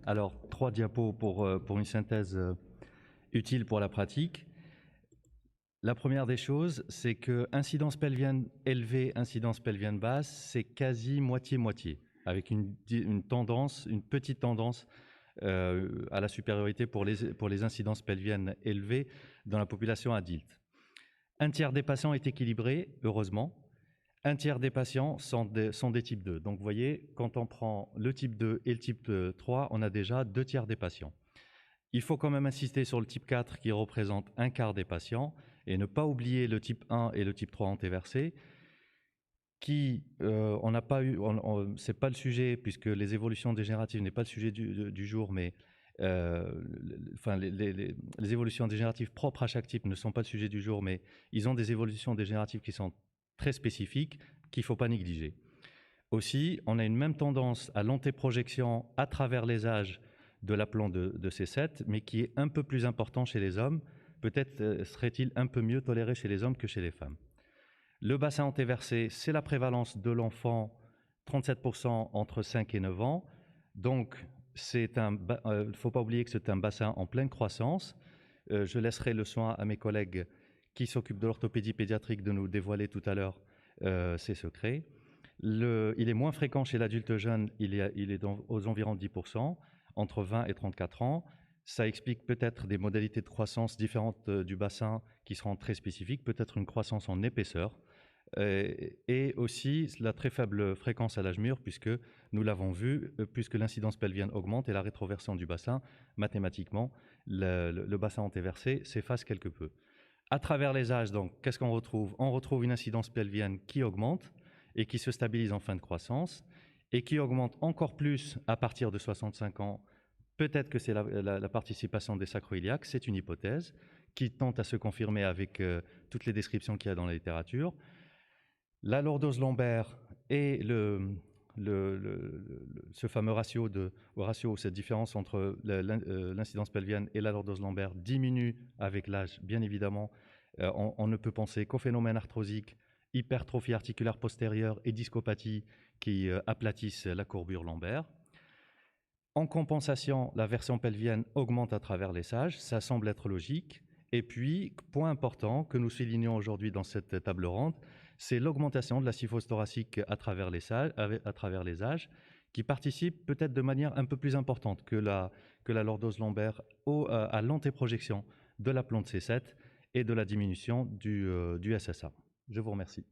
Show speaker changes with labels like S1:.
S1: Alors, 3 diapos pour une synthèse utile pour la pratique. La première des choses, c'est que incidence pelvienne élevée, incidence pelvienne basse, c'est quasi moitié-moitié, avec une petite tendance à la supériorité pour les incidences pelviennes élevées dans la population adulte. Un tiers des patients est équilibré, heureusement. Un tiers des patients sont des types 2. Donc, vous voyez, quand on prend le type 2 et le type 3, on a déjà 2 tiers des patients. Il faut quand même insister sur le type 4 qui représente un quart des patients et ne pas oublier le type 1 et le type 3 antéversé qui, on n'a pas eu, c'est pas le sujet puisque les évolutions dégénératives n'est pas le sujet du jour, mais les évolutions dégénératives propres à chaque type ne sont pas le sujet du jour, mais ils ont des évolutions dégénératives qui sont très spécifiques qu'il ne faut pas négliger. Aussi, on a une même tendance à l'antéprojection à travers les âges de l'aplomb de C7, mais qui est un peu plus important chez les hommes. Peut-être serait-il un peu mieux toléré chez les hommes que chez les femmes. Le bassin antéversé, c'est la prévalence de l'enfant, 37% entre 5 et 9 ans. Donc, il ne faut pas oublier que c'est un bassin en pleine croissance. Je laisserai le soin à mes collègues qui s'occupent de l'orthopédie pédiatrique de nous dévoiler tout à l'heure ces secrets. Il est moins fréquent chez l'adulte jeune, il est aux environs de 10%, entre 20 et 34 ans. Ça explique peut-être des modalités de croissance différentes du bassin qui seront très spécifiques, peut-être une croissance en épaisseur, et aussi la très faible fréquence à l'âge mûr, puisque nous l'avons vu, puisque l'incidence pelvienne augmente et la rétroversion du bassin, mathématiquement, le bassin antéversé s'efface quelque peu. À travers les âges, donc, qu'est-ce qu'on retrouve? On retrouve une incidence pelvienne qui augmente et qui se stabilise en fin de croissance et qui augmente encore plus à partir de 65 ans. Peut-être que c'est la participation des sacro-iliaques, c'est une hypothèse qui tente à se confirmer avec toutes les descriptions qu'il y a dans la littérature. La lordose lombaire et ce fameux ratio, cette différence entre l'incidence pelvienne et la lordose lombaire diminue avec l'âge, bien évidemment. On ne peut penser qu'au phénomène arthrosique, hypertrophie articulaire postérieure et discopathie qui aplatissent la courbure lombaire. En compensation, la version pelvienne augmente à travers les sages, ça semble être logique. Et puis, point important que nous soulignons aujourd'hui dans cette table ronde, c'est l'augmentation de la syphose thoracique à travers les âges, qui participe peut-être de manière un peu plus importante que la lordose lombaire à l'antéprojection de l'aplomb de C7 et de la diminution du SSA. Je vous remercie.